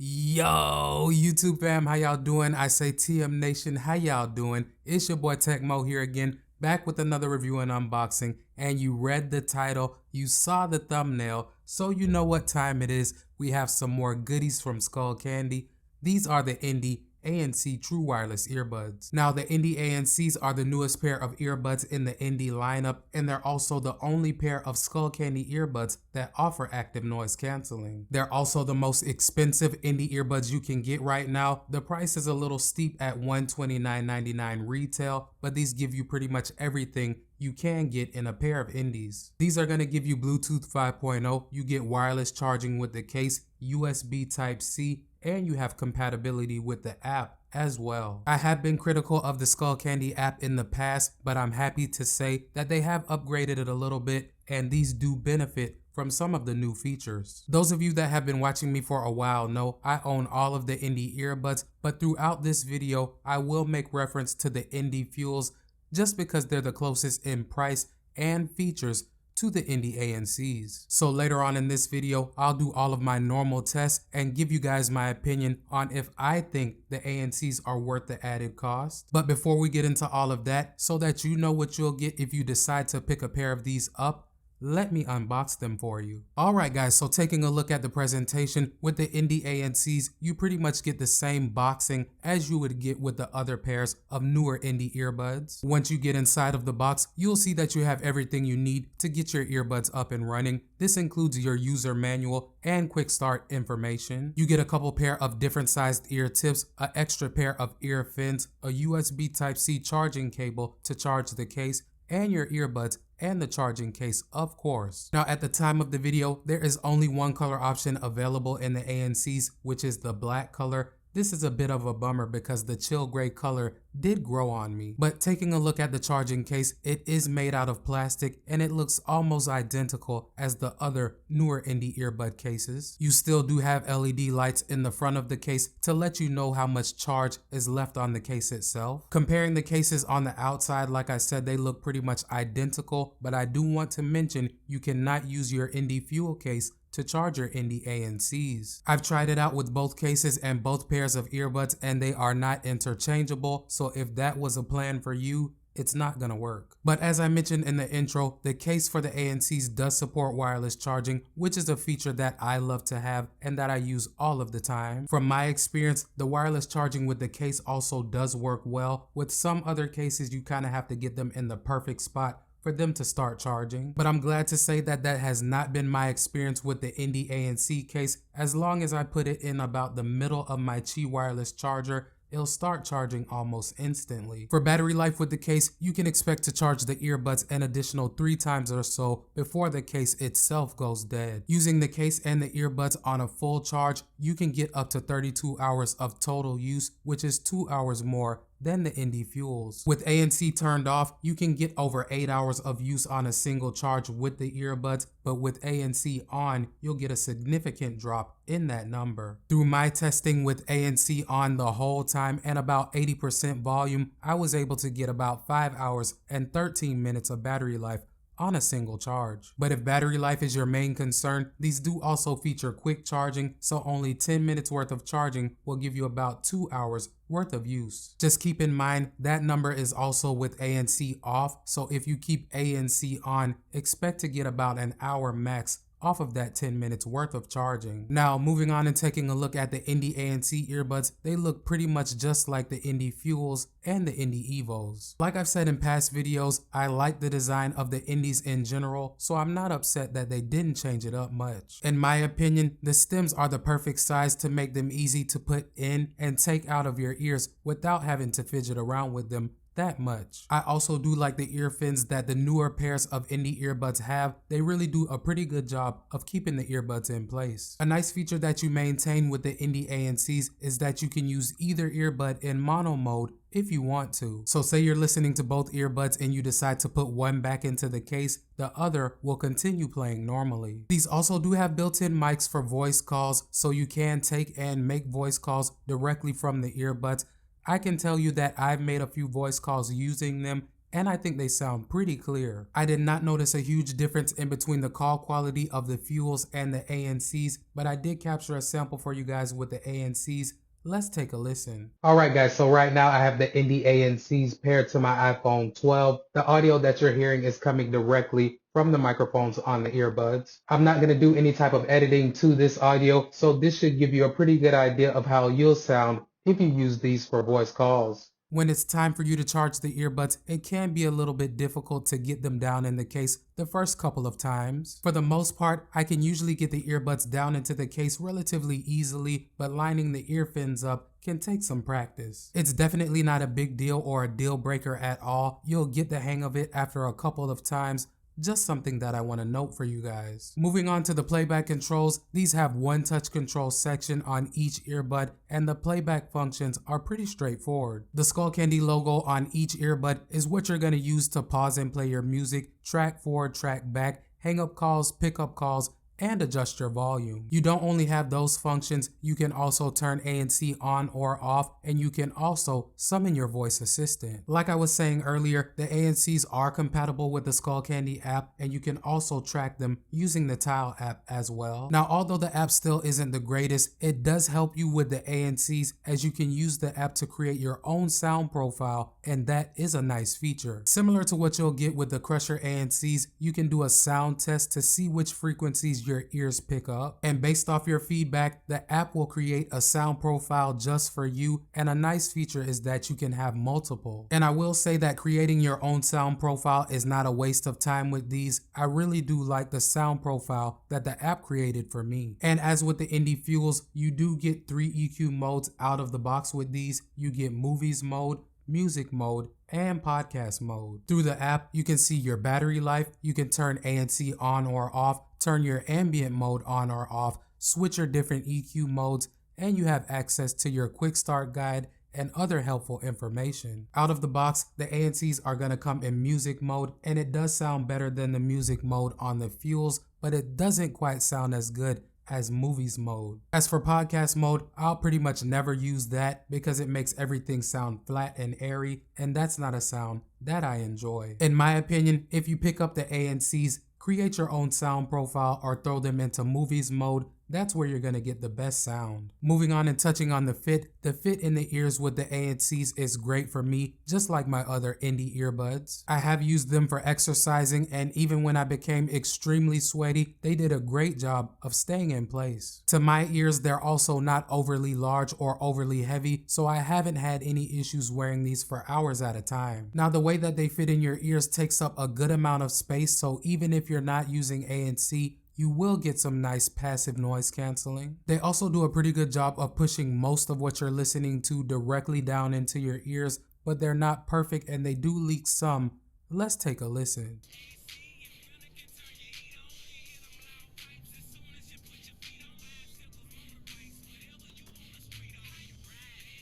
Yo, YouTube fam, how y'all doing? I say TM Nation, how y'all doing? It's your boy Tecmo here again, back with another review and unboxing. And you read the title, you saw the thumbnail, so you know what time it is. We have some more goodies from Skullcandy. These are the Indy ANC True Wireless Earbuds. Now, the Indy ANCs are the newest pair of earbuds in the Indy lineup, and they're also the only pair of Skullcandy earbuds that offer active noise canceling. They're also the most expensive Indy earbuds you can get right now. The price is a little steep at $129.99 retail, but these give you pretty much everything you can get in a pair of Indies. These are going to give you Bluetooth 5.0, you get wireless charging with the case, USB Type-C, and you have compatibility with the app as well. I have been critical of the Skullcandy app in the past, but I'm happy to say that they have upgraded it a little bit, and these do benefit from some of the new features. Those of you that have been watching me for a while know I own all of the Indy earbuds, but throughout this video, I will make reference to the Indy Fuels just because they're the closest in price and features to the Indy ANCs. So later on in this video, I'll do all of my normal tests and give you guys my opinion on if I think the ANCs are worth the added cost. But before we get into all of that, so that you know what you'll get if you decide to pick a pair of these up, let me unbox them for you. Alright guys, so taking a look at the presentation, with the Indy ANCs, you pretty much get the same boxing as you would get with the other pairs of newer Indy earbuds. Once you get inside of the box, you'll see that you have everything you need to get your earbuds up and running. This includes your user manual and quick start information. You get a couple pair of different sized ear tips, an extra pair of ear fins, a USB Type-C charging cable to charge the case, and your earbuds and the charging case, of course. Now, at the time of the video, there is only one color option available in the ANCs, which is the black color. This is a bit of a bummer because the chill gray color did grow on me. But taking a look at the charging case, it is made out of plastic and it looks almost identical as the other newer Indy earbud cases. You still do have LED lights in the front of the case to let you know how much charge is left on the case itself. Comparing the cases on the outside, like I said, they look pretty much identical, but I do want to mention you cannot use your Indy Fuel case to charge your Indy ANCs. I've tried it out with both cases and both pairs of earbuds, and they are not interchangeable, so if that was a plan for you, it's not gonna work. But as I mentioned in the intro, the case for the ANCs does support wireless charging, which is a feature that I love to have and that I use all of the time. From my experience, the wireless charging with the case also does work well. With some other cases, you kind of have to get them in the perfect spot for them to start charging. But I'm glad to say that that has not been my experience with the Indy ANC case. As long as I put it in about the middle of my Qi wireless charger, it'll start charging almost instantly. For battery life with the case, you can expect to charge the earbuds an additional 3 times or so before the case itself goes dead. Using the case and the earbuds on a full charge, you can get up to 32 hours of total use, which is 2 hours more than the Indy Fuels. With ANC turned off, you can get over 8 hours of use on a single charge with the earbuds, but with ANC on, you'll get a significant drop in that number. Through my testing with ANC on the whole time and about 80% volume, I was able to get about 5 hours and 13 minutes of battery life on a single charge. But if battery life is your main concern, these do also feature quick charging, so only 10 minutes worth of charging will give you about 2 hours worth of use. Just keep in mind that number is also with ANC off, so if you keep ANC on, expect to get about an hour max off of that 10 minutes worth of charging. Now, moving on and taking a look at the Indy ANC earbuds, they look pretty much just like the Indy Fuels and the Indy Evos. Like I've said in past videos, I like the design of the Indies in general, so I'm not upset that they didn't change it up much. In my opinion, the stems are the perfect size to make them easy to put in and take out of your ears without having to fidget around with them that much. I also do like the ear fins that the newer pairs of Indy earbuds have. They really do a pretty good job of keeping the earbuds in place. A nice feature that you maintain with the Indy ANCs is that you can use either earbud in mono mode if you want to. So say you're listening to both earbuds and you decide to put one back into the case, the other will continue playing normally. These also do have built-in mics for voice calls, so you can take and make voice calls directly from the earbuds. I can tell you that I've made a few voice calls using them and I think they sound pretty clear. I did not notice a huge difference in between the call quality of the Fuels and the ANCs, but I did capture a sample for you guys with the ANCs. Let's take a listen. Alright guys, so right now I have the Indy ANCs paired to my iPhone 12. The audio that you're hearing is coming directly from the microphones on the earbuds. I'm not going to do any type of editing to this audio, so this should give you a pretty good idea of how you'll sound if you use these for voice calls. When it's time for you to charge the earbuds, it can be a little bit difficult to get them down in the case the first couple of times. For the most part, I can usually get the earbuds down into the case relatively easily, but lining the ear fins up can take some practice. It's definitely not a big deal or a deal breaker at all. You'll get the hang of it after a couple of times. Just something that I want to note for you guys. Moving on to the playback controls, these have one touch control section on each earbud, and the playback functions are pretty straightforward. The Skullcandy logo on each earbud is what you're going to use to pause and play your music, track forward, track back, hang up calls, pick up calls, and adjust your volume. You don't only have those functions, you can also turn ANC on or off, and you can also summon your voice assistant. Like I was saying earlier, the ANCs are compatible with the Skullcandy app, and you can also track them using the Tile app as well. Now, although the app still isn't the greatest, it does help you with the ANCs, as you can use the app to create your own sound profile, and that is a nice feature. Similar to what you'll get with the Crusher ANCs, you can do a sound test to see which frequencies your ears pick up, and based off your feedback, the app will create a sound profile just for you, and a nice feature is that you can have multiple. And I will say that creating your own sound profile is not a waste of time with these. I really do like the sound profile that the app created for me. And as with the Indy Fuels, you do get 3 EQ modes out of the box with these. You get movies mode, music mode, and podcast mode. Through the app, you can see your battery life, you can turn ANC on or off, turn your ambient mode on or off, switch your different EQ modes, and you have access to your quick start guide and other helpful information. Out of the box, the ANCs are going to come in music mode, and it does sound better than the music mode on the Fuels, but it doesn't quite sound as good as movies mode. As for podcast mode, I'll pretty much never use that because it makes everything sound flat and airy, and that's not a sound that I enjoy. In my opinion, if you pick up the ANCs, create your own sound profile or throw them into movies mode, that's where you're going to get the best sound. Moving on and touching on the fit in the ears with the ANCs is great for me, just like my other Indy earbuds. I have used them for exercising, and even when I became extremely sweaty, they did a great job of staying in place. To my ears, they're also not overly large or overly heavy, so I haven't had any issues wearing these for hours at a time. Now, the way that they fit in your ears takes up a good amount of space, so even if you're not using ANC, you will get some nice passive noise canceling. They also do a pretty good job of pushing most of what you're listening to directly down into your ears, but they're not perfect and they do leak some. Let's take a listen.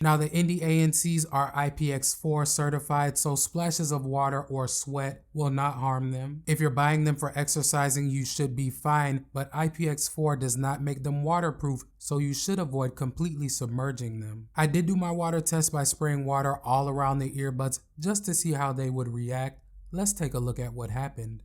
Now, the Indy ANCs are IPX4 certified, so splashes of water or sweat will not harm them. If you're buying them for exercising, you should be fine, but IPX4 does not make them waterproof, so you should avoid completely submerging them. I did do my water test by spraying water all around the earbuds just to see how they would react. Let's take a look at what happened.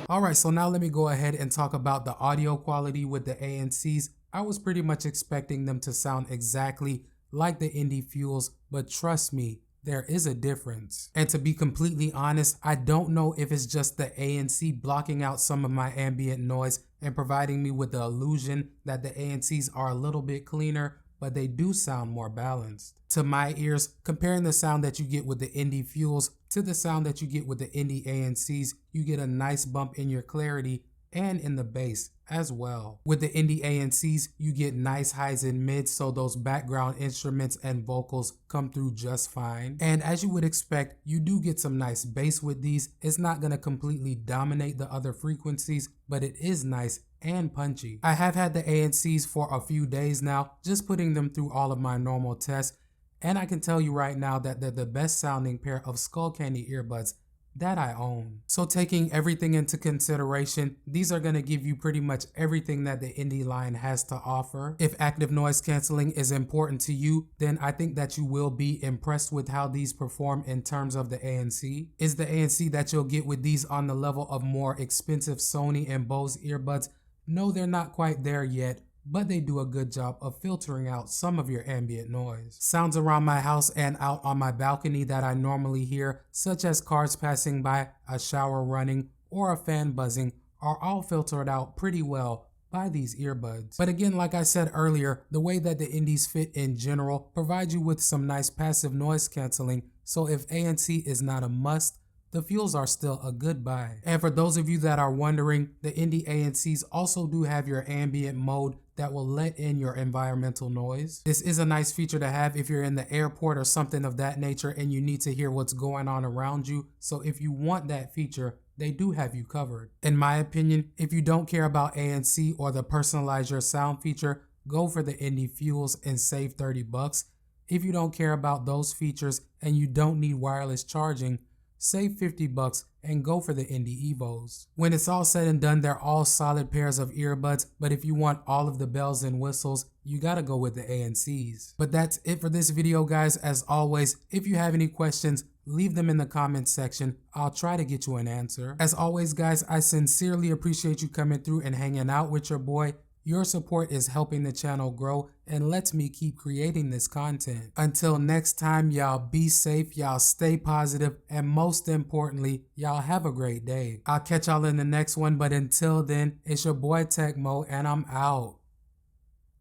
Alright, so now let me go ahead and talk about the audio quality with the ANCs. I was pretty much expecting them to sound exactly like the Indy Fuels, but trust me, there is a difference. And to be completely honest, I don't know if it's just the ANC blocking out some of my ambient noise and providing me with the illusion that the ANCs are a little bit cleaner, but they do sound more balanced. To my ears, comparing the sound that you get with the Indy Fuels to the sound that you get with the Indy ANCs, you get a nice bump in your clarity and in the bass as well. With the Indy ANCs, you get nice highs and mids, so those background instruments and vocals come through just fine. And as you would expect, you do get some nice bass with these. It's not going to completely dominate the other frequencies, but it is nice and punchy. I have had the ANCs for a few days now, just putting them through all of my normal tests, and I can tell you right now that they're the best sounding pair of Skullcandy earbuds that I own. So taking everything into consideration, these are going to give you pretty much everything that the Indy line has to offer. If active noise canceling is important to you, then I think that you will be impressed with how these perform in terms of the ANC. Is the ANC that you'll get with these on the level of more expensive Sony and Bose earbuds? No, they're not quite there yet, but they do a good job of filtering out some of your ambient noise. Sounds around my house and out on my balcony that I normally hear, such as cars passing by, a shower running, or a fan buzzing, are all filtered out pretty well by these earbuds. But again, like I said earlier, the way that the Indies fit in general provide you with some nice passive noise canceling, so if ANC is not a must, the fuels are still a good buy. And for those of you that are wondering, the Indy ANCs also do have your ambient mode that will let in your environmental noise. This is a nice feature to have if you're in the airport or something of that nature and you need to hear what's going on around you. So if you want that feature, they do have you covered. In my opinion, if you don't care about ANC or the personalize your sound feature, go for the Indy Fuels and save 30 bucks. If you don't care about those features and you don't need wireless charging, save 50 bucks and go for the Indy Evos. When it's all said and done, they're all solid pairs of earbuds, but if you want all of the bells and whistles, you gotta go with the ANCs. But that's it for this video, guys. As always, if you have any questions, leave them in the comments section. I'll try to get you an answer. As always, guys, I sincerely appreciate you coming through and hanging out with your boy. Your support is helping the channel grow and lets me keep creating this content. Until next time, y'all be safe, y'all stay positive, and most importantly, y'all have a great day. I'll catch y'all in the next one, but until then, it's your boy Tecmo and I'm out.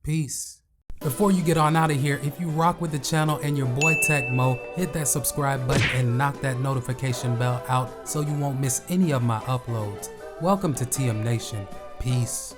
Peace. Before you get on out of here, if you rock with the channel and your boy Tecmo, hit that subscribe button and knock that notification bell out so you won't miss any of my uploads. Welcome to TM Nation. Peace.